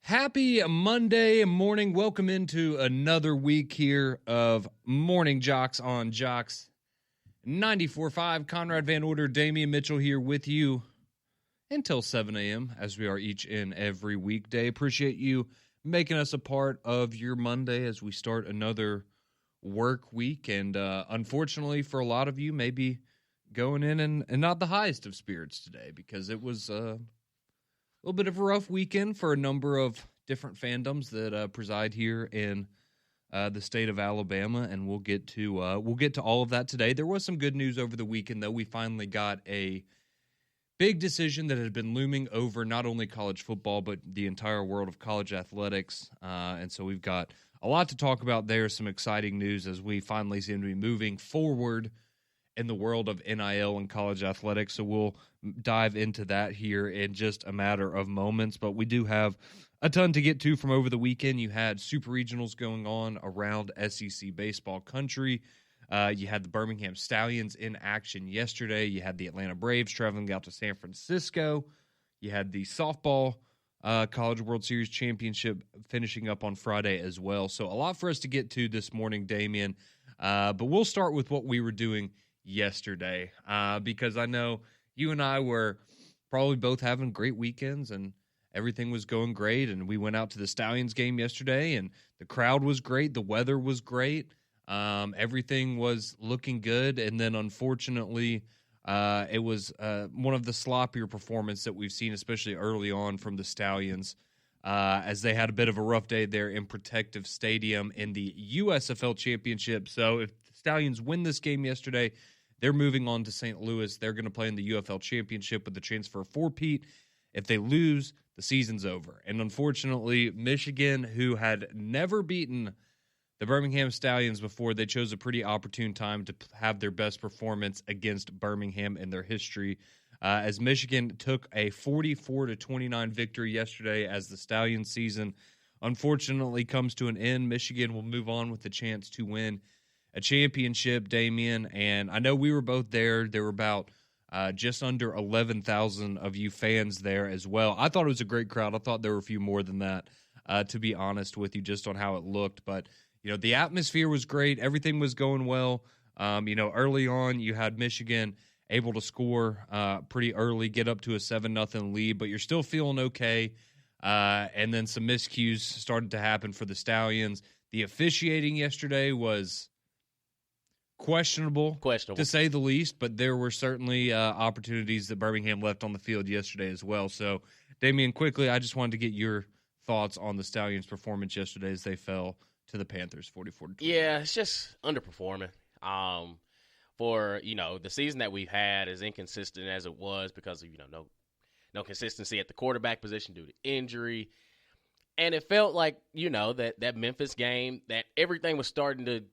Happy Monday morning. Welcome into another week here of Morning JOX on JOX 94.5. Conrad Van Order, Damian Mitchell here with you until 7 a.m. as we are each and every weekday. Appreciate you making us a part of your Monday as we start another work week. And unfortunately for a lot of you, maybe going in and not the highest of spirits today because it was a little bit of a rough weekend for a number of different fandoms that preside here in the state of Alabama, and we'll get to all of that today. There was some good news over the weekend, though. We finally got a big decision that had been looming over not only college football but the entire world of college athletics, and so we've got a lot to talk about there. Some exciting news as we finally seem to be moving forward in the world of NIL and college athletics, so we'll dive into that here in just a matter of moments. But we do have a ton to get to from over the weekend. You had super regionals going on around SEC baseball country. You had the Birmingham Stallions in action yesterday. You had the Atlanta Braves traveling out to San Francisco. You had the softball College World Series Championship finishing up on Friday as well. So a lot for us to get to this morning, Damian. But we'll start with what we were doing yesterday, because I know you and I were probably both having great weekends and everything was going great, and we went out to the Stallions game yesterday and the crowd was great, the weather was great, everything was looking good, and then unfortunately it was one of the sloppier performances that we've seen, especially early on from the Stallions, as they had a bit of a rough day there in Protective Stadium in the USFL Championship. So if the Stallions win this game yesterday, they're moving on to St. Louis. They're going to play in the UFL Championship with the chance for a four-peat. If they lose, the season's over. And unfortunately, Michigan, who had never beaten the Birmingham Stallions before, they chose a pretty opportune time to have their best performance against Birmingham in their history, as Michigan took a 44-29 victory yesterday as the Stallions season unfortunately comes to an end. Michigan will move on with the chance to win a championship, Damian, and I know we were both there. There were about just under 11,000 of you fans there as well. I thought it was a great crowd. I thought there were a few more than that, to be honest with you, just on how it looked. But, you know, the atmosphere was great. Everything was going well. Early on, you had Michigan able to score pretty early, get up to a 7-0 lead, but you're still feeling okay. And then some miscues started to happen for the Stallions. The officiating yesterday was questionable, to say the least, but there were certainly opportunities that Birmingham left on the field yesterday as well. So, Damian, quickly, I just wanted to get your thoughts on the Stallions' performance yesterday as they fell to the Panthers 44-20. Yeah, it's just underperforming. For, the season that we've had, as inconsistent as it was because of, no consistency at the quarterback position due to injury. And it felt like, that Memphis game, that everything was starting to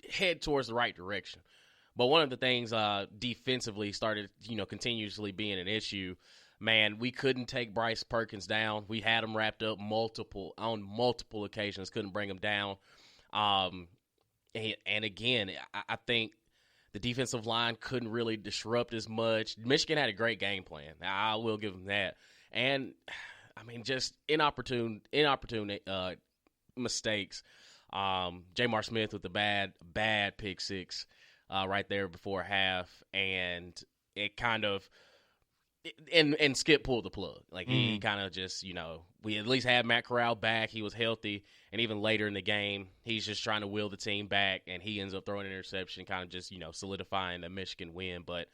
head towards the right direction. But one of the things defensively started, continuously being an issue. Man, we couldn't take Bryce Perkins down. We had him wrapped up on multiple occasions, couldn't bring him down. And again, I think the defensive line couldn't really disrupt as much. Michigan had a great game plan. I will give them that. And, just inopportune mistakes. Jamar Smith with the bad pick six right there before half, and it kind of and Skip pulled the plug. Like he kind of just, we at least had Matt Corral back. He was healthy, and even later in the game, he's just trying to wheel the team back, and he ends up throwing an interception, kind of just solidifying the Michigan win. But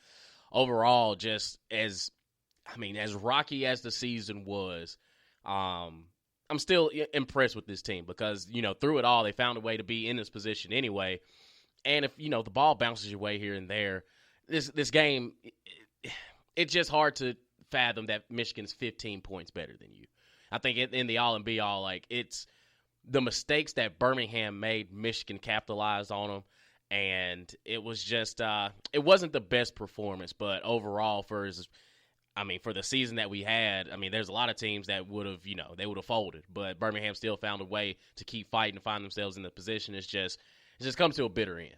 overall, just as rocky as the season was, I'm still impressed with this team because, through it all, they found a way to be in this position anyway. And if, the ball bounces your way here and there, this game, it's just hard to fathom that Michigan's 15 points better than you. I think in the all and be all, it's the mistakes that Birmingham made, Michigan capitalized on them. And it was just, it wasn't the best performance, but overall for the season that we had, there's a lot of teams that would have, they would have folded, but Birmingham still found a way to keep fighting and find themselves in the position. It just comes to a bitter end.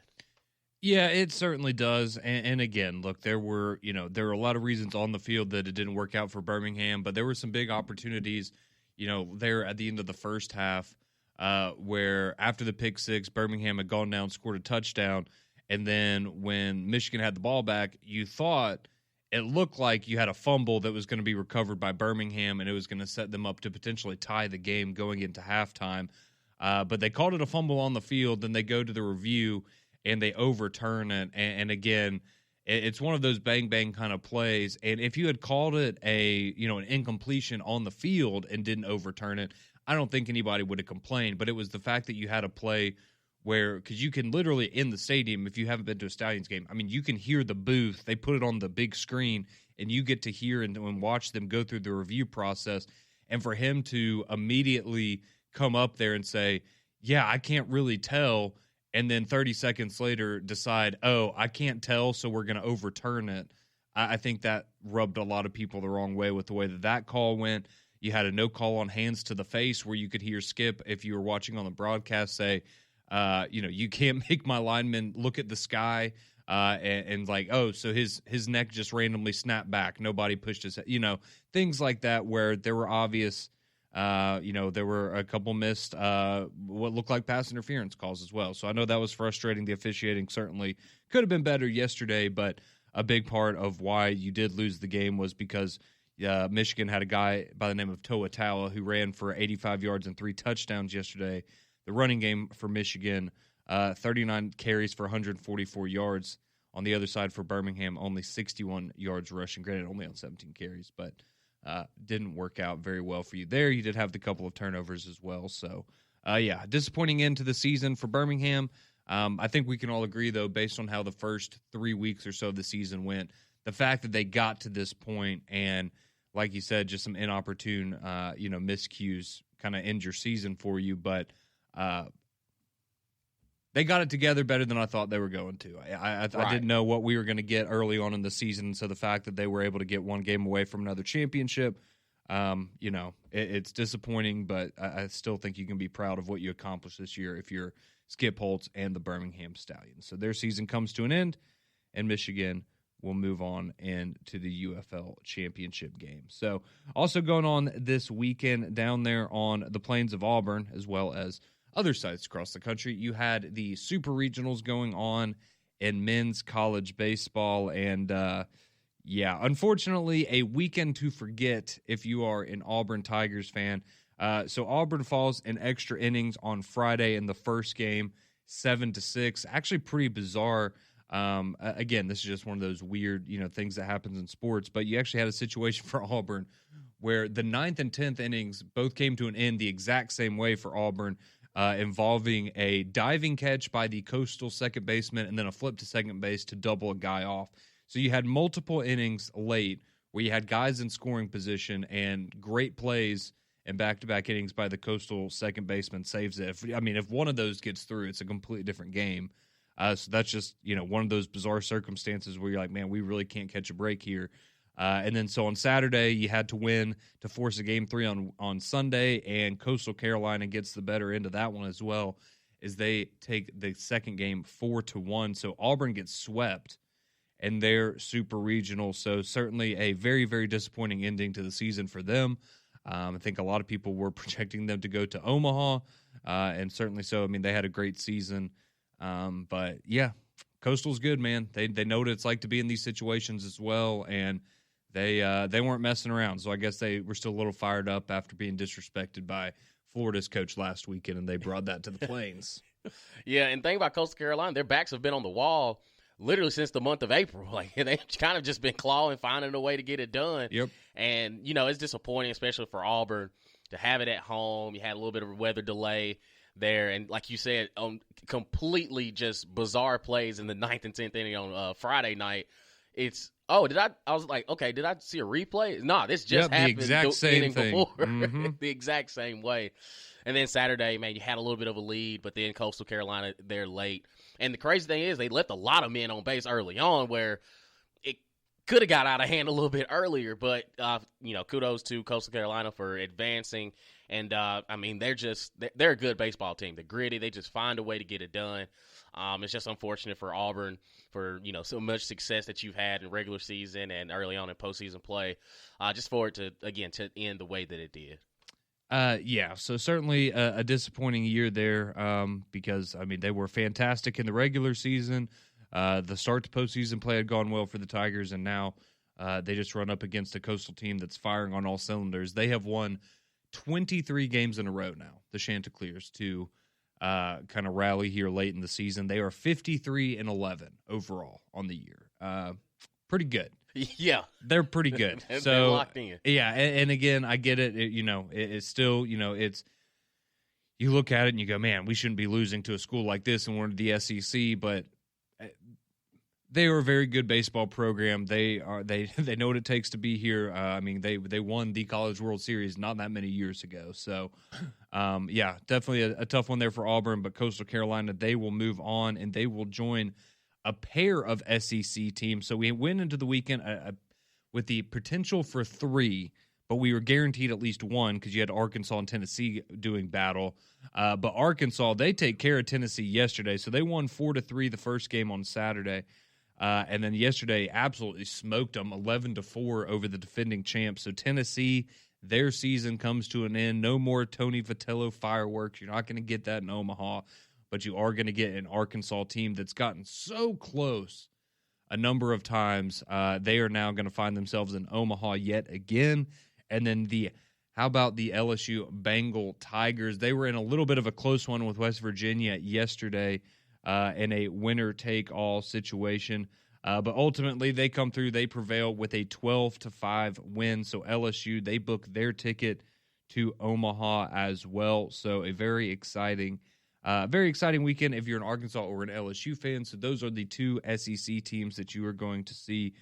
Yeah, it certainly does. And again, look, there were a lot of reasons on the field that it didn't work out for Birmingham, but there were some big opportunities. there at the end of the first half, where after the pick six, Birmingham had gone down, scored a touchdown, and then when Michigan had the ball back, you thought it looked like you had a fumble that was going to be recovered by Birmingham, and it was going to set them up to potentially tie the game going into halftime. But they called it a fumble on the field, then they go to the review, and they overturn it. And again, it's one of those bang-bang kind of plays. And if you had called it an incompletion on the field and didn't overturn it, I don't think anybody would have complained. But it was the fact that you had a play where, because you can literally in the stadium, if you haven't been to a Stallions game, I mean, you can hear the booth. They put it on the big screen, and you get to hear and watch them go through the review process. And for him to immediately come up there and say, yeah, I can't really tell, and then 30 seconds later decide, oh, I can't tell, so we're going to overturn it. I think that rubbed a lot of people the wrong way with the way that call went. You had a no call on hands to the face where you could hear Skip, if you were watching on the broadcast, say, you can't make my lineman look at the sky and like, oh, so his neck just randomly snapped back. Nobody pushed his head, things like that where there were obvious there were a couple missed what looked like pass interference calls as well. So I know that was frustrating. The officiating certainly could have been better yesterday, but a big part of why you did lose the game was because Michigan had a guy by the name of Toa Taua who ran for 85 yards and 3 touchdowns yesterday. The running game for Michigan, 39 carries for 144 yards. On the other side for Birmingham, only 61 yards rushing, granted only on 17 carries, but didn't work out very well for you there. You did have the couple of turnovers as well. So, disappointing end to the season for Birmingham. I think we can all agree, though, based on how the first 3 weeks or so of the season went, the fact that they got to this point and, like you said, just some inopportune, miscues kind of end your season for you. But they got it together better than I thought they were going to. I didn't know what we were going to get early on in the season, so the fact that they were able to get one game away from another championship, it's disappointing, but I still think you can be proud of what you accomplished this year if you're Skip Holtz and the Birmingham Stallions. So their season comes to an end, and Michigan will move on into the UFL championship game. So also going on this weekend down there on the plains of Auburn, as well as other sites across the country, you had the super regionals going on in men's college baseball. And, unfortunately, a weekend to forget if you are an Auburn Tigers fan. So Auburn falls in extra innings on Friday in the first game, 7-6. Actually pretty bizarre. Again, this is just one of those weird, things that happens in sports. But you actually had a situation for Auburn where the 9th and 10th innings both came to an end the exact same way for Auburn, involving a diving catch by the Coastal second baseman and then a flip to second base to double a guy off. So you had multiple innings late where you had guys in scoring position and great plays and back-to-back innings by the Coastal second baseman saves it. If one of those gets through, it's a completely different game. So that's just, one of those bizarre circumstances where you're like, man, we really can't catch a break here. And then so on Saturday, you had to win to force a Game 3 on Sunday, and Coastal Carolina gets the better end of that one as well, as they take the second game 4-1. So Auburn gets swept in their super regional. So certainly a very, very disappointing ending to the season for them. I think a lot of people were projecting them to go to Omaha, and certainly so. They had a great season. But, yeah, Coastal's good, man. They know what it's like to be in these situations as well, and they weren't messing around. So I guess they were still a little fired up after being disrespected by Florida's coach last weekend, and they brought that to the Plains. Yeah, and the thing about Coastal Carolina, their backs have been on the wall literally since the month of April. Like, they've kind of just been clawing, finding a way to get it done. Yep. And, it's disappointing, especially for Auburn, to have it at home. You had a little bit of a weather delay there, and like you said, completely just bizarre plays in the 9th and 10th inning on Friday night. I was like, okay, did I see a replay? No, this just happened. The exact same thing. Before. Mm-hmm. The exact same way. And then Saturday, man, you had a little bit of a lead, but then Coastal Carolina, they're late. And the crazy thing is they left a lot of men on base early on where it could have got out of hand a little bit earlier. But, kudos to Coastal Carolina for advancing. And, they're a good baseball team. They're gritty. They just find a way to get it done. It's just unfortunate for Auburn for, so much success that you've had in regular season and early on in postseason play, just for it to end the way that it did. Yeah, so certainly a disappointing year there because, I mean, they were fantastic in the regular season. The start to postseason play had gone well for the Tigers, and now they just run up against a Coastal team that's firing on all cylinders. They have won 23 games in a row now, the Chanticleers, to kind of rally here late in the season. They are 53-11 overall on the year. Pretty good. Yeah, they're pretty good. They're so locked in. Yeah, and again, I get it. It's still, it's you look at it and you go, man, we shouldn't be losing to a school like this and we're in the SEC, but they are a very good baseball program. They know what it takes to be here. I mean, they won the College World Series not that many years ago. So, yeah, definitely a tough one there for Auburn. But Coastal Carolina, they will move on and they will join a pair of SEC teams. So we went into the weekend with the potential for 3, but we were guaranteed at least 1 because you had Arkansas and Tennessee doing battle. But Arkansas, they take care of Tennessee yesterday. So they won 4-3 the first game on Saturday. And then yesterday absolutely smoked them 11-4 over the defending champs. So Tennessee, their season comes to an end. No more Tony Vitello fireworks. You're not going to get that in Omaha. But you are going to get an Arkansas team that's gotten so close a number of times. They are now going to find themselves in Omaha yet again. And then how about the LSU Bengal Tigers? They were in a little bit of a close one with West Virginia yesterday in a winner-take-all situation. But ultimately, they come through. They prevail with a 12-5 win. So LSU, they book their ticket to Omaha as well. So a very exciting weekend if you're an Arkansas or an LSU fan. So those are the 2 SEC teams that you are going to see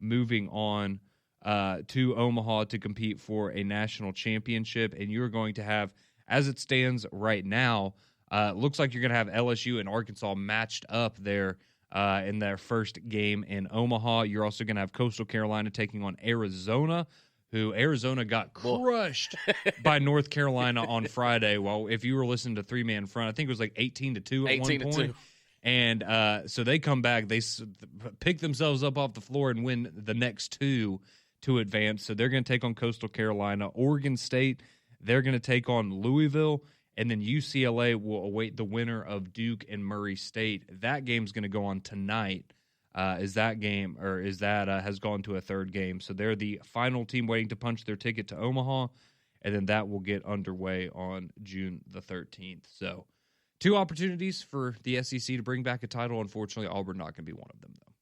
moving on to Omaha to compete for a national championship. And you're going to have, as it stands right now, looks like you're going to have LSU and Arkansas matched up there in their first game in Omaha. You're also going to have Coastal Carolina taking on Arizona, who Arizona got crushed by North Carolina on Friday. Well, if you were listening to 3-man front, I think it was like 18-2 at one point. 18-2. And so they come back, they pick themselves up off the floor and win the next 2 to advance. So they're going to take on Coastal Carolina. Oregon State, they're going to take on Louisville. And then UCLA will await the winner of Duke and Murray State. That game's going to go on tonight. Has gone to a third game. So they're the final team waiting to punch their ticket to Omaha, and then that will get underway on June the 13th. So 2 opportunities for the SEC to bring back a title. Unfortunately, Auburn not going to be one of them, though.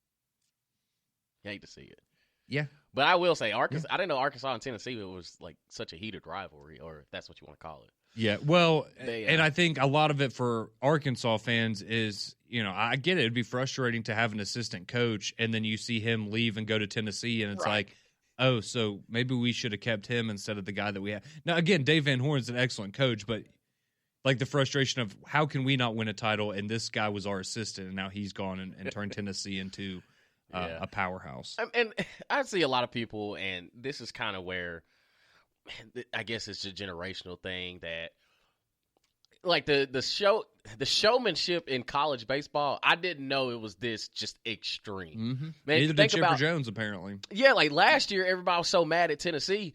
You hate to see it. Yeah. But I will say, Arkansas. Yeah. I didn't know Arkansas and Tennessee was like such a heated rivalry, or if that's what you want to call it. Yeah, well, and I think a lot of it for Arkansas fans is, I get it. It'd be frustrating to have an assistant coach, and then you see him leave and go to Tennessee, and it's like, oh, so maybe we should have kept him instead of the guy that we have. Now, again, Dave Van Horn's an excellent coach, but like the frustration of how can we not win a title, and this guy was our assistant, and now he's gone and turned Tennessee into a powerhouse. And I see a lot of people, and this is kind of where I guess it's a generational thing that, like the showmanship in college baseball, I didn't know it was this just extreme. Mm-hmm. Man, neither did Chipper Jones, apparently. Yeah, like last year, everybody was so mad at Tennessee.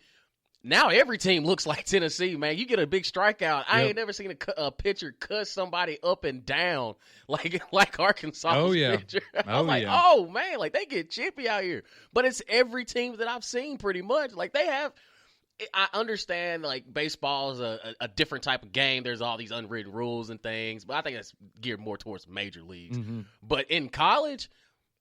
Now every team looks like Tennessee, man. You get a big strikeout. I ain't never seen a pitcher cuss somebody up and down like Arkansas. Oh, yeah. Pitcher. Oh, man, like they get chippy out here. But it's every team that I've seen pretty much. Like they have – I understand, like, baseball is a different type of game. There's all these unwritten rules and things, but I think that's geared more towards major leagues. Mm-hmm. But in college,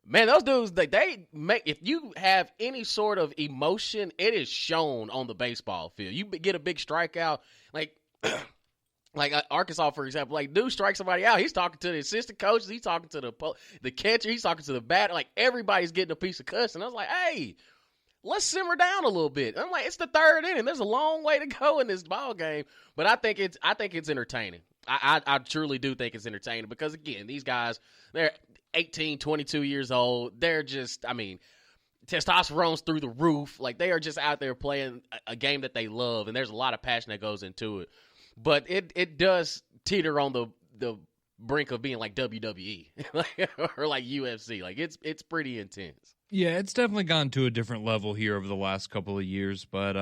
man, those dudes, they make – if you have any sort of emotion, it is shown on the baseball field. You get a big strikeout, like Arkansas, for example, like, dude strikes somebody out. He's talking to the assistant coaches. He's talking to the catcher. He's talking to the batter. Like, everybody's getting a piece of cuss. And I was like, hey – let's simmer down a little bit. I'm like, it's the third inning. There's a long way to go in this ball game, but I think it's entertaining. I truly do think it's entertaining because, again, these guys, they're 18, 22 years old. They're just, testosterone's through the roof. Like, they are just out there playing a game that they love, and there's a lot of passion that goes into it. But it does teeter on the brink of being like WWE or like UFC. Like, it's pretty intense. Yeah, it's definitely gone to a different level here over the last couple of years, but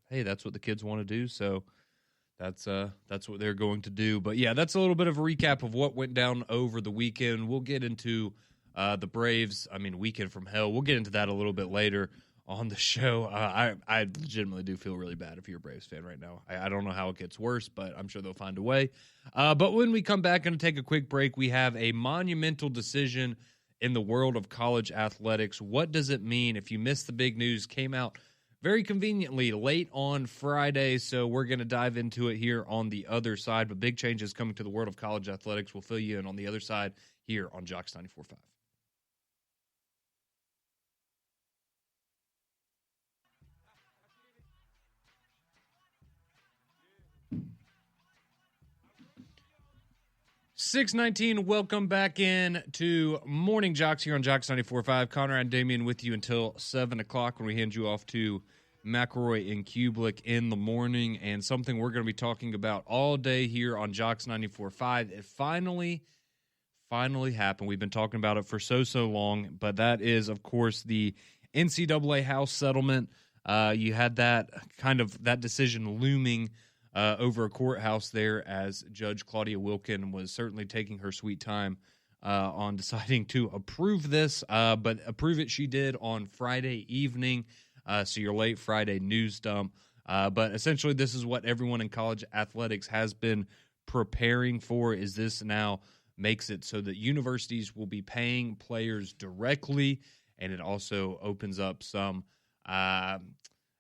hey, that's what the kids want to do. So That's what they're going to do. But yeah, that's a little bit of a recap of what went down over the weekend. We'll get into the Braves. I mean, weekend from hell. We'll get into that a little bit later on the show. I legitimately do feel really bad if you're a Braves fan right now. I don't know how it gets worse, but I'm sure they'll find a way. But when we come back and take a quick break, we have a monumental decision in the world of college athletics. What does it mean? If you missed the big news, came out very conveniently late on Friday, so we're going to dive into it here on the other side. But big changes coming to the world of college athletics. We'll fill you in on the other side here on JOX 94.5. .619, welcome back in to Morning JOX here on JOX 94.5. Conrad and Damian with you until 7 o'clock when we hand you off to McElroy and Kublik in the morning, and something we're going to be talking about all day here on JOX 94.5. It finally happened. We've been talking about it for so long, but that is, of course, the NCAA House settlement. You had that decision looming over a courthouse there as Judge Claudia Wilkin was certainly taking her sweet time on deciding to approve this, but approve it she did on Friday evening, so your late Friday news dump. But essentially this is what everyone in college athletics has been preparing for, is this now makes it so that universities will be paying players directly, and it also opens up some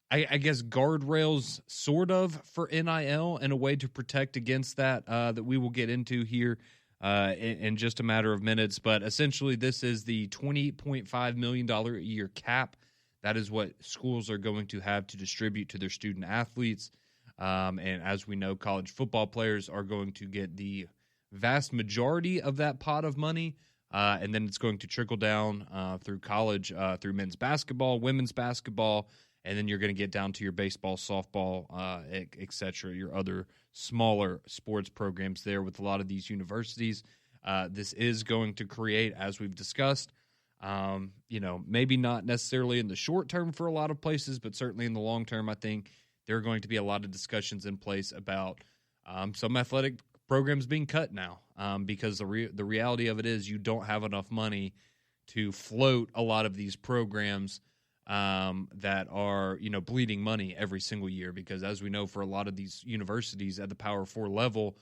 I guess guardrails sort of for NIL and a way to protect against that that we will get into here in just a matter of minutes. But essentially this is the $20.5 million a year cap. That is what schools are going to have to distribute to their student athletes. And as we know, college football players are going to get the vast majority of that pot of money. And then it's going to trickle down through college, through men's basketball, women's basketball, and then you're going to get down to your baseball, softball, et cetera, your other smaller sports programs there with a lot of these universities. This is going to create, as we've discussed, maybe not necessarily in the short term for a lot of places, but certainly in the long term, I think there are going to be a lot of discussions in place about some athletic programs being cut now because the reality of it is you don't have enough money to float a lot of these programs that are, bleeding money every single year, because as we know, for a lot of these universities at the Power 4 level,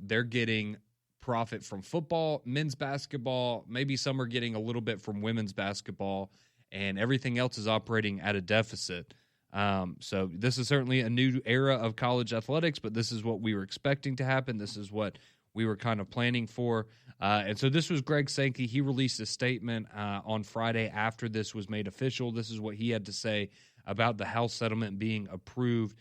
they're getting profit from football, men's basketball, maybe some are getting a little bit from women's basketball, and everything else is operating at a deficit. So this is certainly a new era of college athletics, but this is what we were expecting to happen. This is what we were kind of planning for. And so this was Greg Sankey. He released a statement on Friday after this was made official. This is what he had to say about the House settlement being approved.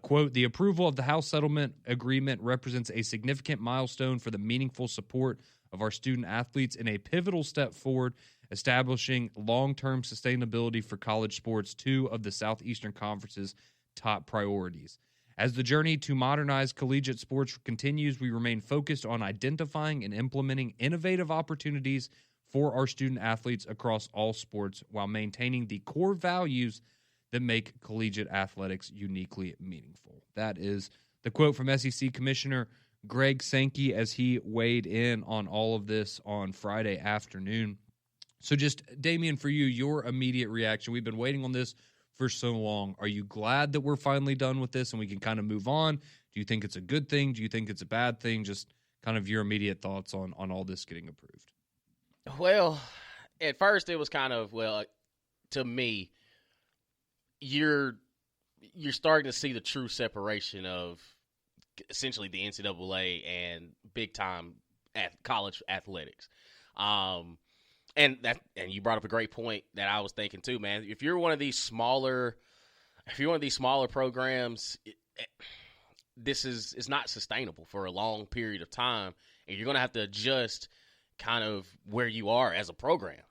Quote, "The approval of the House settlement agreement represents a significant milestone for the meaningful support of our student athletes and a pivotal step forward, establishing long-term sustainability for college sports, two of the Southeastern Conference's top priorities. As the journey to modernize collegiate sports continues, we remain focused on identifying and implementing innovative opportunities for our student athletes across all sports while maintaining the core values that make collegiate athletics uniquely meaningful." That is the quote from SEC Commissioner Greg Sankey as he weighed in on all of this on Friday afternoon. So just, Damian, for you, your immediate reaction. We've been waiting on this for so long. Are you glad that we're finally done with this and we can kind of move on? Do you think it's a good thing? Do you think it's a bad thing? Just kind of your immediate thoughts on all this getting approved. Well, at first it was kind of, to me, you're starting to see the true separation of essentially the NCAA and big-time college athletics. And you brought up a great point that I was thinking too, man. If you're one of these smaller programs, this is not sustainable for a long period of time, and you're going to have to adjust kind of where you are as a program.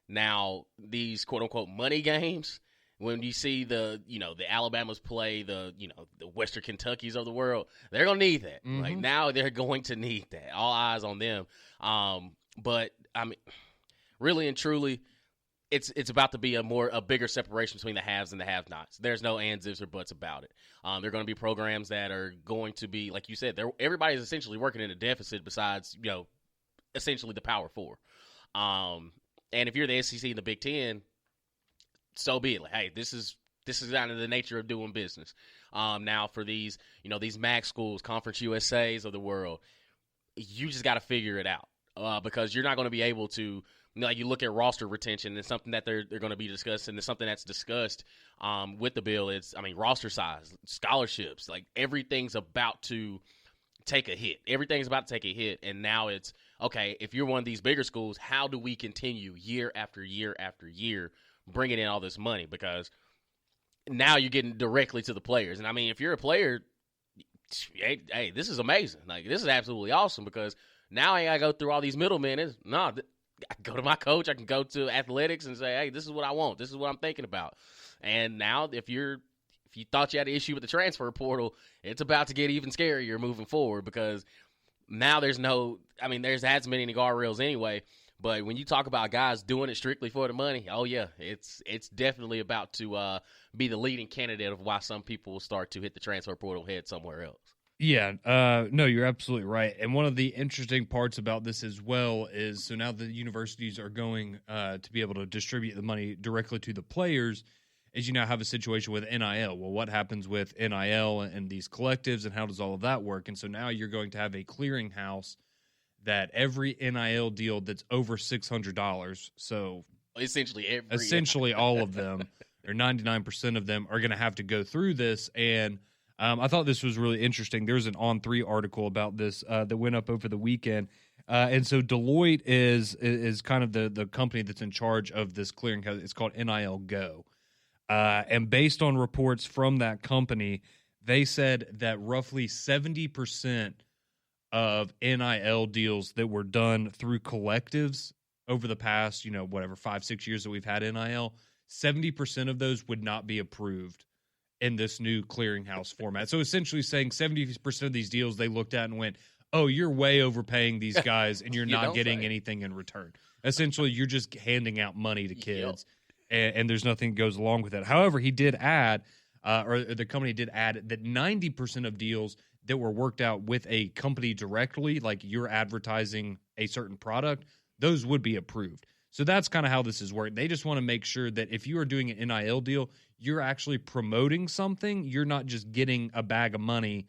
Now these quote unquote money games, when you see the Alabamas play the Western Kentuckys of the world, they're going to need that. Mm-hmm. Like now they're going to need that. All eyes on them. But I mean, really and truly, it's about to be a bigger separation between the haves and the have-nots. There's no ands, ifs, or buts about it. There are going to be programs that are going to be, like you said, everybody's essentially working in a deficit besides, essentially the Power Four. And if you're the SEC and the Big Ten, so be it. Like, hey, this is kind of the nature of doing business. Now for these, these MAC schools, Conference USAs of the world, you just got to figure it out because you're not going to be able to. You look at roster retention and something that they're going to be discussing, and something that's discussed with the bill. Roster size, scholarships, like everything's about to take a hit. Everything's about to take a hit, and now it's okay. If you're one of these bigger schools, how do we continue year after year after year bringing in all this money? Because now you're getting directly to the players, and if you're a player, hey, this is amazing. Like this is absolutely awesome because now I gotta go through all these middlemen. I can go to my coach. I can go to athletics and say, hey, this is what I want. This is what I'm thinking about. And now if you thought you had an issue with the transfer portal, it's about to get even scarier moving forward because now there hasn't been any guardrails anyway. But when you talk about guys doing it strictly for the money, oh, yeah, it's definitely about to be the leading candidate of why some people will start to hit the transfer portal head somewhere else. Yeah, no, you're absolutely right. And one of the interesting parts about this as well is so now the universities are going to be able to distribute the money directly to the players as you now have a situation with NIL. Well, what happens with NIL and these collectives and how does all of that work? And so now you're going to have a clearinghouse that every NIL deal that's over $600, so essentially all of them, or 99% of them, are going to have to go through this. And I thought this was really interesting. There's an On3 article about this that went up over the weekend. And so Deloitte is kind of the company that's in charge of this clearinghouse. It's called NIL Go. And based on reports from that company, they said that roughly 70% of NIL deals that were done through collectives over the past, 5-6 years that we've had NIL, 70% of those would not be approved in this new clearinghouse format. So essentially saying 70% of these deals they looked at and went, oh, you're way overpaying these guys and you're not getting anything in return. Essentially, you're just handing out money to kids, and there's nothing that goes along with it. However, he did add, or the company did add, that 90% of deals that were worked out with a company directly, like you're advertising a certain product, those would be approved. So that's kind of how this is working. They just want to make sure that if you are doing an NIL deal, you're actually promoting something. You're not just getting a bag of money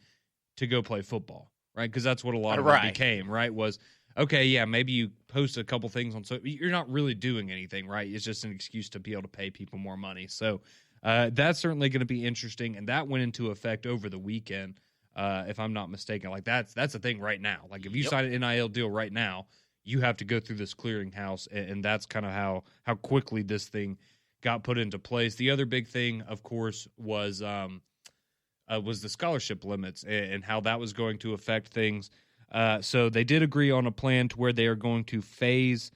to go play football, right? Because that's what a lot of it became, right? Was, okay, yeah, maybe you post a couple things on social. You're not really doing anything, right? It's just an excuse to be able to pay people more money. So that's certainly going to be interesting, and that went into effect over the weekend, if I'm not mistaken. Like that's the thing right now. Like if you sign an NIL deal right now, you have to go through this clearinghouse, and that's kind of how quickly this thing got put into place. The other big thing, of course, was the scholarship limits and how that was going to affect things. So they did agree on a plan to where they are going to phase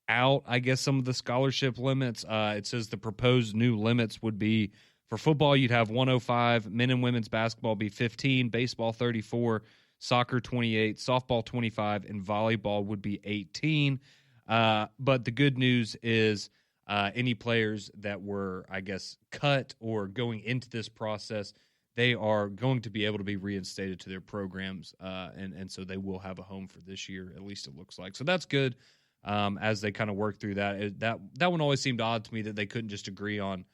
out, I guess, some of the scholarship limits. It says the proposed new limits would be for football, you'd have 105, men and women's basketball be 15, baseball 34, soccer 28, softball 25, and volleyball would be 18. But the good news is any players that were, I guess, cut or going into this process, they are going to be able to be reinstated to their programs, and so they will have a home for this year, at least it looks like. So that's good as they kind of work through that. That one always seemed odd to me that they couldn't just agree on,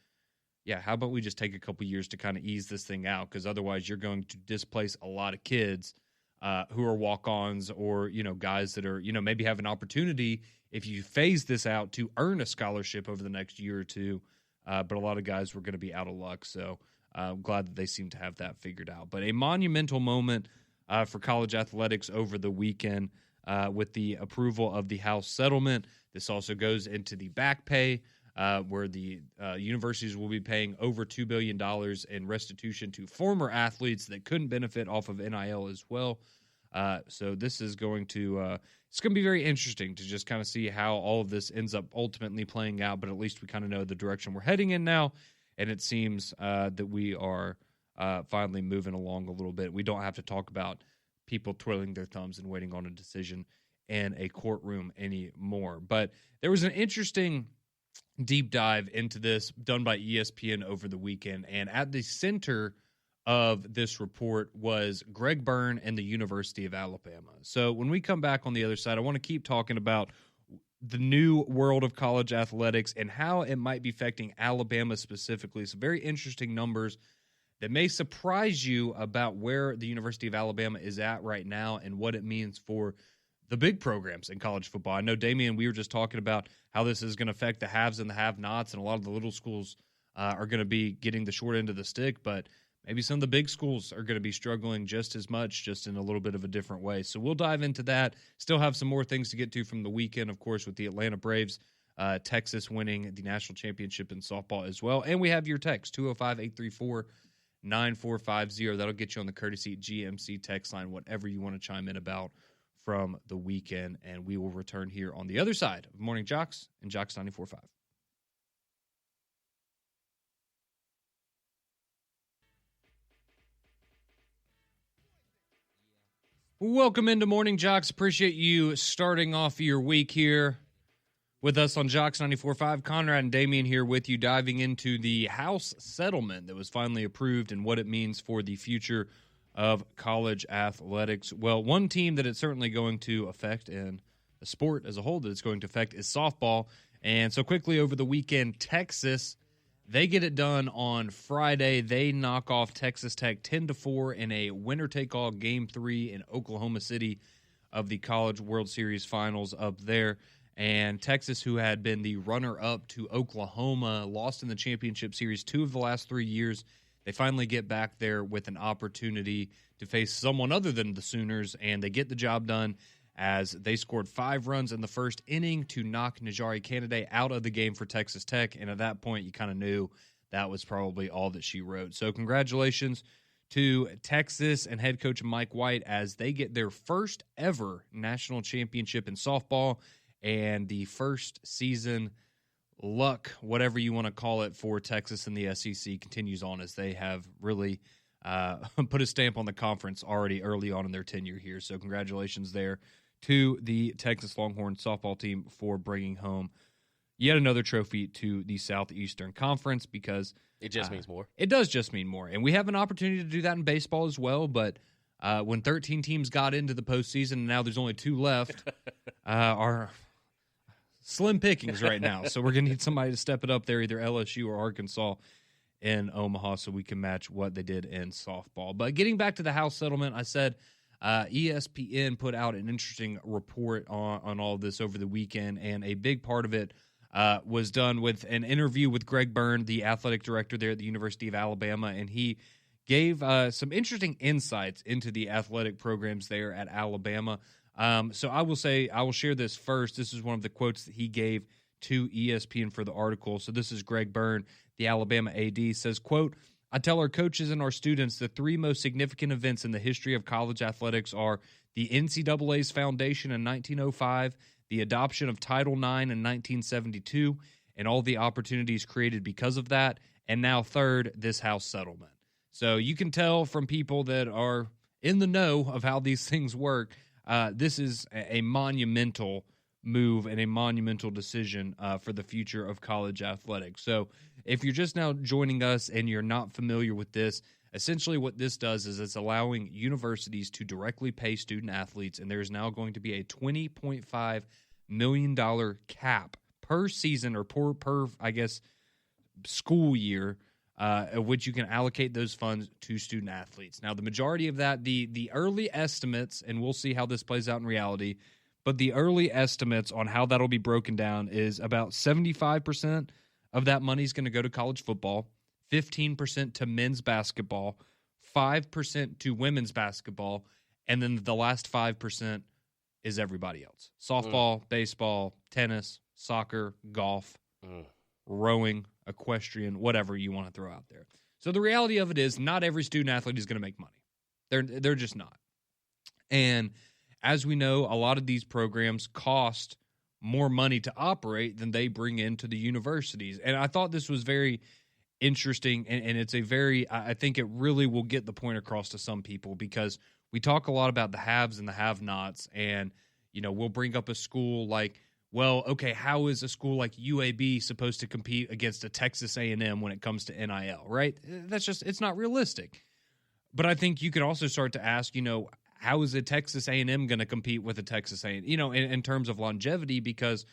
yeah, how about we just take a couple years to kind of ease this thing out, because otherwise you're going to displace a lot of kids who are walk-ons or, guys that are, maybe have an opportunity if you phase this out to earn a scholarship over the next year or two. But a lot of guys were going to be out of luck. So I'm glad that they seem to have that figured out. But a monumental moment for college athletics over the weekend with the approval of the House settlement. This also goes into the back pay, where the universities will be paying over $2 billion in restitution to former athletes that couldn't benefit off of NIL as well. So this is going to it's going to be very interesting to just kind of see how all of this ends up ultimately playing out, but at least we kind of know the direction we're heading in now, and it seems that we are finally moving along a little bit. We don't have to talk about people twirling their thumbs and waiting on a decision in a courtroom anymore. But there was an interesting deep dive into this done by ESPN over the weekend. And at the center of this report was Greg Byrne and the University of Alabama. So when we come back on the other side, I want to keep talking about the new world of college athletics and how it might be affecting Alabama specifically. Some very interesting numbers that may surprise you about where the University of Alabama is at right now and what it means for the big programs in college football. I know, Damian, we were just talking about how this is going to affect the haves and the have-nots, and a lot of the little schools are going to be getting the short end of the stick, but maybe some of the big schools are going to be struggling just as much, just in a little bit of a different way. So we'll dive into that. Still have some more things to get to from the weekend, of course, with the Atlanta Braves, Texas winning the national championship in softball as well. And we have your text, 205-834-9450. That'll get you on the courtesy GMC text line, whatever you want to chime in about from the weekend. And we will return here on the other side of Morning Jocks and Jocks 94.5. Welcome into Morning Jocks. Appreciate you starting off your week here with us on Jocks 94.5. Conrad and Damian here with you, diving into the House settlement that was finally approved and what it means for the future of college athletics. Well, one team that it's certainly going to affect, and the sport as a whole that it's going to affect, is softball. And so quickly over the weekend, Texas, they get it done on Friday. They knock off Texas Tech 10-4 in a winner-take-all Game 3 in Oklahoma City of the College World Series Finals up there. And Texas, who had been the runner-up to Oklahoma, lost in the championship series 2 of the last 3 years. They finally get back there with an opportunity to face someone other than the Sooners, and they get the job done as they scored 5 runs in the first inning to knock Najari Canaday out of the game for Texas Tech. And at that point, you kind of knew that was probably all that she wrote. So congratulations to Texas and head coach Mike White as they get their first ever national championship in softball, and the first season luck, whatever you want to call it, for Texas and the SEC continues on as they have really put a stamp on the conference already early on in their tenure here. So congratulations there to the Texas Longhorns softball team for bringing home yet another trophy to the Southeastern Conference, because it just means more. It does just mean more. And we have an opportunity to do that in baseball as well, but when 13 teams got into the postseason and now there's only 2 left, are slim pickings right now. So we're going to need somebody to step it up there, either LSU or Arkansas in Omaha, so we can match what they did in softball. But getting back to the House settlement, I said ESPN put out an interesting report on all of this over the weekend, and a big part of it was done with an interview with Greg Byrne, the athletic director there at the University of Alabama, and he gave some interesting insights into the athletic programs there at Alabama. So I will share this first. This is one of the quotes that he gave to ESPN for the article. So this is Greg Byrne, the Alabama AD, says, quote, "I tell our coaches and our students the 3 most significant events in the history of college athletics are the NCAA's foundation in 1905, the adoption of Title IX in 1972, and all the opportunities created because of that, and now third, this House settlement." So you can tell from people that are in the know of how these things work, this is a monumental move and a monumental decision for the future of college athletics. So if you're just now joining us and you're not familiar with this, essentially what this does is it's allowing universities to directly pay student athletes, and there's now going to be a $20.5 million cap per season, or per I guess, school year, of which you can allocate those funds to student athletes. Now, the majority of that, the early estimates, and we'll see how this plays out in reality, but the early estimates on how that'll be broken down is about 75% of that money is going to go to college football, 15% to men's basketball, 5% to women's basketball, and then the last 5% is everybody else. Softball, baseball, tennis, soccer, golf, rowing, equestrian, whatever you want to throw out there. So the reality of it is not every student athlete is going to make money. They're just not. And as we know, a lot of these programs cost more money to operate than they bring into the universities. And I thought this was very interesting, and it's I think it really will get the point across to some people, because we talk a lot about the haves and the have-nots, and, we'll bring up a school like well, okay, how is a school like UAB supposed to compete against a Texas A&M when it comes to NIL, right? It's not realistic. But I think you could also start to ask, how is a Texas A&M going to compete with a Texas A&M, in terms of longevity, because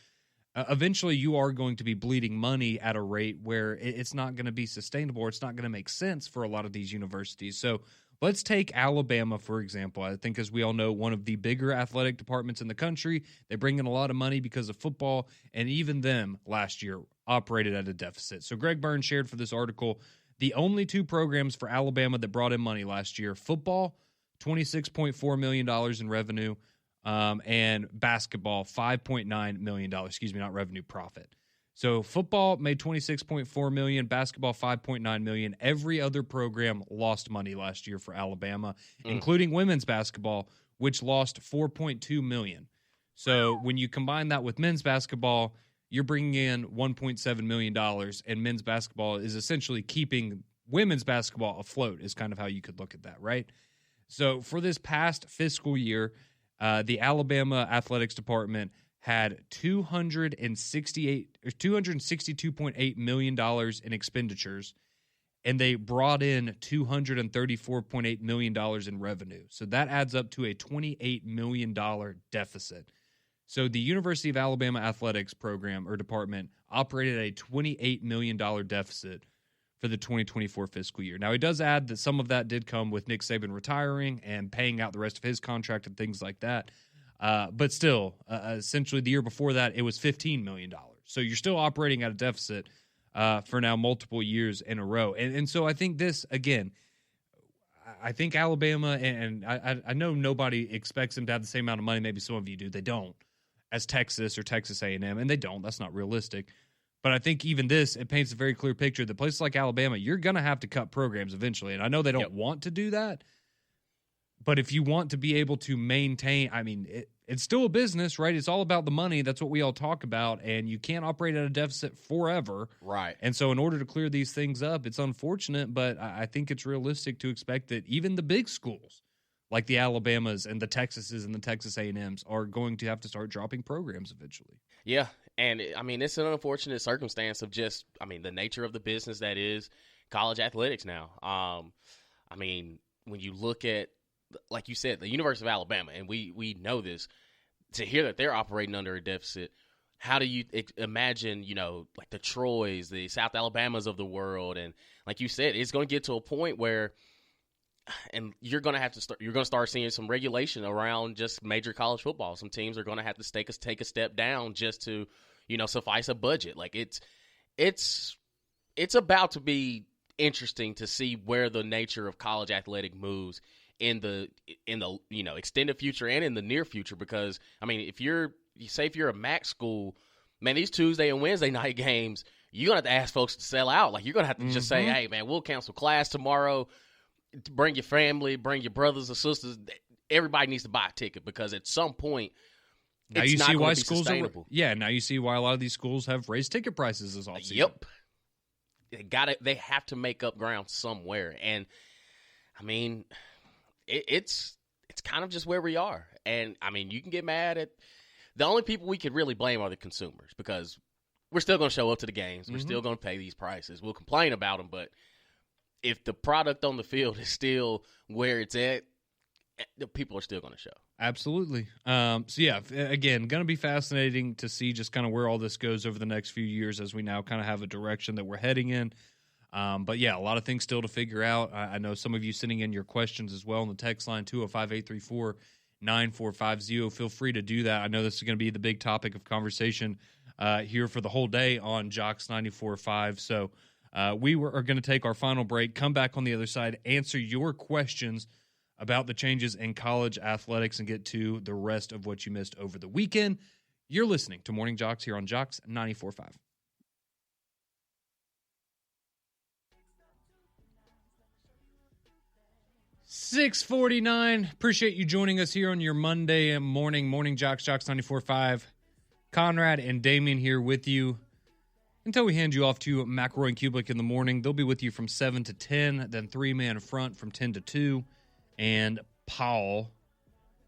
eventually you are going to be bleeding money at a rate where it's not going to be sustainable, or it's not going to make sense for a lot of these universities. So let's take Alabama, for example. I think, as we all know, one of the bigger athletic departments in the country. They bring in a lot of money because of football, and even them last year operated at a deficit. So Greg Burns shared for this article the only two programs for Alabama that brought in money last year: football, $26.4 million in revenue, and basketball, $5.9 million. Excuse me, not revenue, profit. So football made $26.4 million, basketball $5.9 million. Every other program lost money last year for Alabama, including women's basketball, which lost $4.2 million. So when you combine that with men's basketball, you're bringing in $1.7 million, and men's basketball is essentially keeping women's basketball afloat, is kind of how you could look at that, right? So for this past fiscal year, the Alabama Athletics Department had $262.8 million in expenditures, and they brought in $234.8 million in revenue. So that adds up to a $28 million deficit. So the University of Alabama Athletics program or department operated at a $28 million deficit for the 2024 fiscal year. Now, he does add that some of that did come with Nick Saban retiring and paying out the rest of his contract and things like that. But still, essentially the year before that, it was $15 million. So you're still operating at a deficit for now multiple years in a row. And so I think this, again, I think Alabama, and I know nobody expects them to have the same amount of money. Maybe some of you do. They don't, as Texas or Texas A&M, and they don't. That's not realistic. But I think even this, it paints a very clear picture that places like Alabama, you're going to have to cut programs eventually. And I know they don't want to do that. But if you want to be able to maintain, I mean, it's still a business, right? It's all about the money. That's what we all talk about. And you can't operate at a deficit forever. Right. And so in order to clear these things up, it's unfortunate, but I think it's realistic to expect that even the big schools, like the Alabamas and the Texases and the Texas A&Ms, are going to have to start dropping programs eventually. Yeah. And, I mean, it's an unfortunate circumstance of just, I mean, the nature of the business that is college athletics now. I mean, when you look at, like you said, the University of Alabama, and we know this, to hear that they're operating under a deficit, how do you imagine, like the Troys, the South Alabamas of the world? And like you said, it's going to get to a point where, and you're going to start seeing some regulation around just major college football. Some teams are going to have to take a step down just to, suffice a budget. Like it's about to be interesting to see where the nature of college athletic moves in the extended future and in the near future. Because I mean, if you're a MAC school, man, these Tuesday and Wednesday night games, you're gonna have to ask folks to sell out. Like you're gonna have to just say, hey man, we'll cancel class tomorrow. Bring your family, bring your brothers or sisters. Everybody needs to buy a ticket, because at some point, now it's you not see going why to be schools sustainable. now you see why a lot of these schools have raised ticket prices this offseason. Yep, they have to make up ground somewhere, and I mean, it's kind of just where we are. And I mean, you can get mad at the only people we could really blame are the consumers, because we're still going to show up to the games, we're still going to pay these prices, we'll complain about them, but if the product on the field is still where it's at, the people are still going to show. Absolutely. So, yeah, again, going to be fascinating to see just kind of where all this goes over the next few years, as we now kind of have a direction that we're heading in. But, yeah, a lot of things still to figure out. I know some of you sending in your questions as well on the text line, 205-834-9450. Feel free to do that. I know this is going to be the big topic of conversation here for the whole day on JOX 94.5. So, we are going to take our final break, come back on the other side, answer your questions about the changes in college athletics, and get to the rest of what you missed over the weekend. You're listening to Morning JOX here on JOX 94.5. $6:49. Appreciate you joining us here on your Monday morning. Morning JOX 94.5. Conrad and Damien here with you until we hand you off to McElroy and Kublik in the morning. They'll be with you from 7 to 10, then three-man front from 10 to 2, and Paul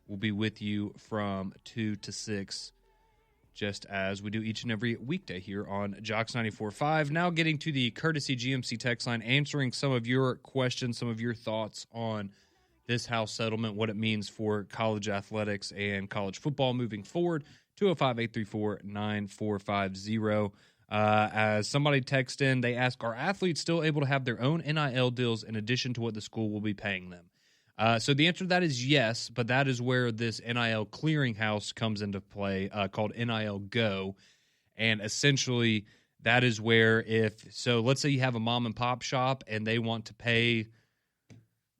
will be with you from 2 to 6. just as we do each and every weekday here on JOX 94.5. Now getting to the courtesy GMC text line, answering some of your questions, some of your thoughts on this House settlement, what it means for college athletics and college football moving forward. 205-834-9450. As somebody texted in, they ask, are athletes still able to have their own NIL deals in addition to what the school will be paying them? So the answer to that is yes, but that is where this NIL clearinghouse comes into play, called NIL Go. And essentially that is where let's say you have a mom and pop shop and they want to pay,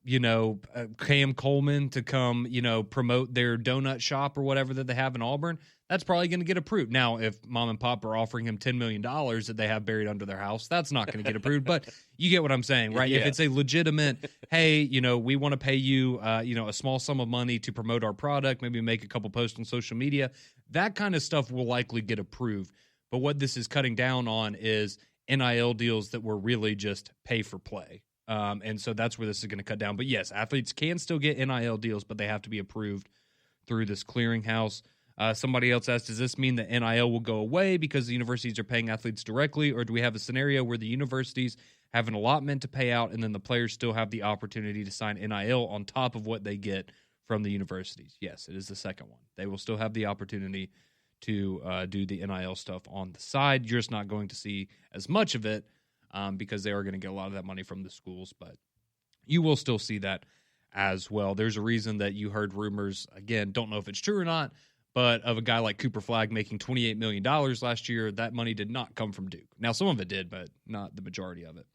Cam Coleman to come, promote their donut shop or whatever that they have in Auburn, that's probably going to get approved. Now, if mom and pop are offering him $10 million that they have buried under their house, that's not going to get approved. But you get what I'm saying, right? Yeah. If it's a legitimate, hey, we want to pay you, a small sum of money to promote our product, maybe make a couple posts on social media, that kind of stuff will likely get approved. But what this is cutting down on is NIL deals that were really just pay for play. And so that's where this is going to cut down. But yes, athletes can still get NIL deals, but they have to be approved through this clearinghouse. Somebody else asked, does this mean that NIL will go away because the universities are paying athletes directly, or do we have a scenario where the universities have an allotment to pay out and then the players still have the opportunity to sign NIL on top of what they get from the universities? Yes, it is the second one. They will still have the opportunity to do the NIL stuff on the side. You're just not going to see as much of it because they are going to get a lot of that money from the schools, but you will still see that as well. There's a reason that you heard rumors, again, don't know if it's true or not, but of a guy like Cooper Flagg making $28 million last year. That money did not come from Duke. Now, some of it did, but not the majority of it.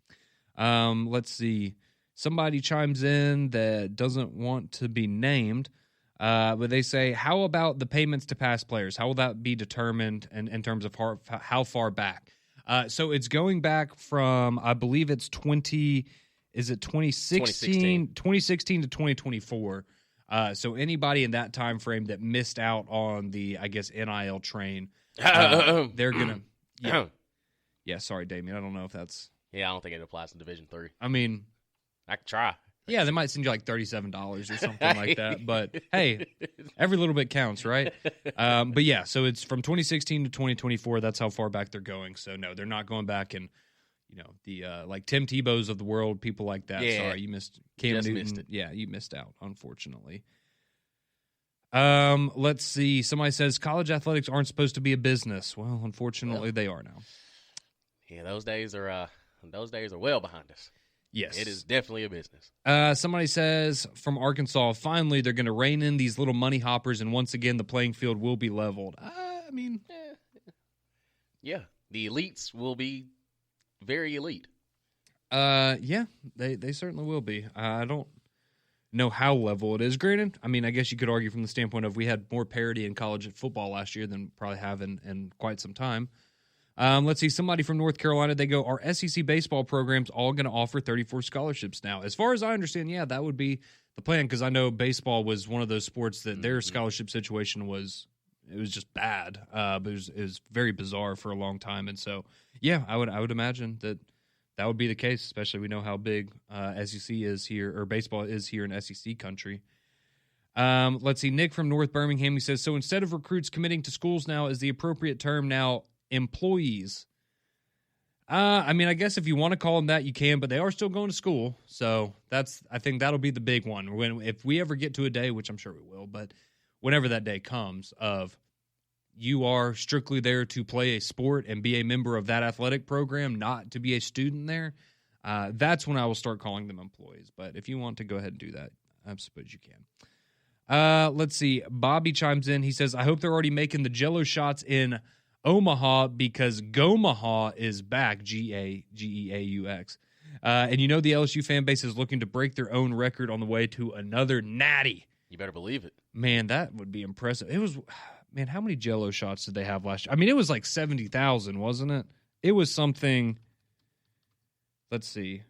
Let's see. Somebody chimes in that doesn't want to be named, but they say, how about the payments to past players? How will that be determined in terms of how far back? So it's going back from, I believe it's 2016 to 2024. So anybody in that time frame that missed out on the, I guess, NIL train, they're going to yeah, sorry, Damien. I don't know if that's... Yeah, I don't think it applies in Division III. I mean... I could try. Yeah, they might send you like $37 or something like that. But, hey, every little bit counts, right? But, yeah, so it's from 2016 to 2024. That's how far back they're going. So, no, they're not going back and, the like Tim Tebow's of the world, people like that. Yeah, sorry, you missed. Cam Newton. Missed it. Yeah, you missed out, unfortunately. Let's see. Somebody says college athletics aren't supposed to be a business. Well, unfortunately, they are now. Yeah, those days are well behind us. Yes. It is definitely a business. Somebody says from Arkansas, finally, they're going to rein in these little money hoppers, and once again, the playing field will be leveled. Yeah, the elites will be very elite. Yeah, they certainly will be. I don't know how level it is. Granted, I guess you could argue from the standpoint of we had more parity in college football last year than probably have in quite some time. Let's see, somebody from North Carolina, they go, are SEC baseball programs all going to offer 34 scholarships now? As far as I understand, yeah, that would be the plan, because I know baseball was one of those sports that their scholarship situation was just bad, but it was very bizarre for a long time. And so, yeah, I would imagine that would be the case, especially we know how big SEC is here, or baseball is here in SEC country. Let's see, Nick from North Birmingham, he says, so instead of recruits committing to schools now, is the appropriate term now employees? I guess if you want to call them that, you can, but they are still going to school. So I think that'll be the big one. If we ever get to a day, which I'm sure we will, but whenever that day comes, of you are strictly there to play a sport and be a member of that athletic program, not to be a student there, that's when I will start calling them employees. But if you want to go ahead and do that, I suppose you can. Let's see. Bobby chimes in. He says, I hope they're already making the Jell-O shots in Omaha because Gomaha is back, Geaux. And the LSU fan base is looking to break their own record on the way to another natty. You better believe it. Man, that would be impressive. It was, man, how many Jell-O shots did they have last year? It was like 70,000, wasn't it? It was something, let's see,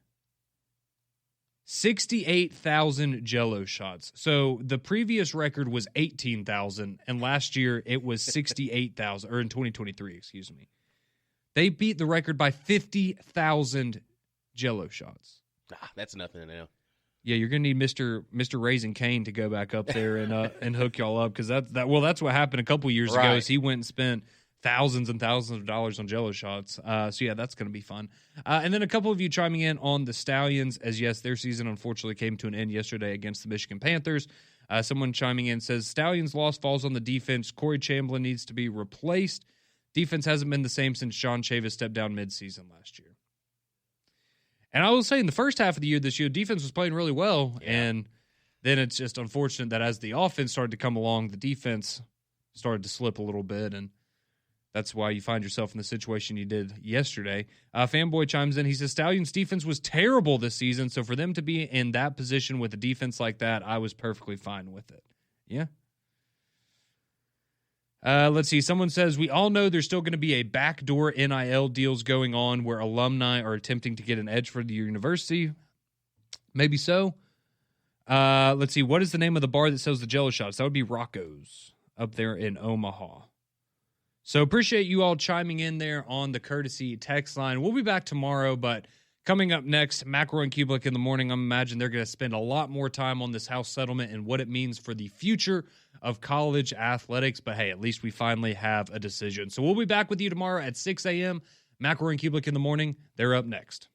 68,000 Jell-O shots. So the previous record was 18,000, and last year it was 68,000, or in 2023, excuse me. They beat the record by 50,000 Jell-O shots. That's nothing now. Yeah, you're gonna need Mr. Raising Cane to go back up there and hook y'all up, because that's what happened a couple years ago. Is he went and spent thousands and thousands of dollars on Jello shots. So yeah, that's going to be fun. And then a couple of you chiming in on the Stallions, as yes, their season unfortunately came to an end yesterday against the Michigan Panthers. Someone chiming in says, Stallions' loss falls on the defense. Corey Chamberlain needs to be replaced. Defense hasn't been the same since John Chavis stepped down midseason last year. And I will say, in the first half of the year this year, defense was playing really well. Yeah. And then it's just unfortunate that as the offense started to come along, the defense started to slip a little bit. And that's why you find yourself in the situation you did yesterday. Fanboy chimes in. He says, Stallions' defense was terrible this season, so for them to be in that position with a defense like that, I was perfectly fine with it. Yeah. Let's see. Someone says, we all know there's still going to be a backdoor NIL deals going on where alumni are attempting to get an edge for the university. Maybe so. Let's see. What is the name of the bar that sells the Jello shots? That would be Rocco's up there in Omaha. So appreciate you all chiming in there on the courtesy text line. We'll be back tomorrow, but coming up next, McElroy and Kubelik in the morning. I imagine they're going to spend a lot more time on this house settlement and what it means for the future of college athletics. But hey, at least we finally have a decision. So we'll be back with you tomorrow at 6 a.m. McElroy and Kubelik in the morning. They're up next.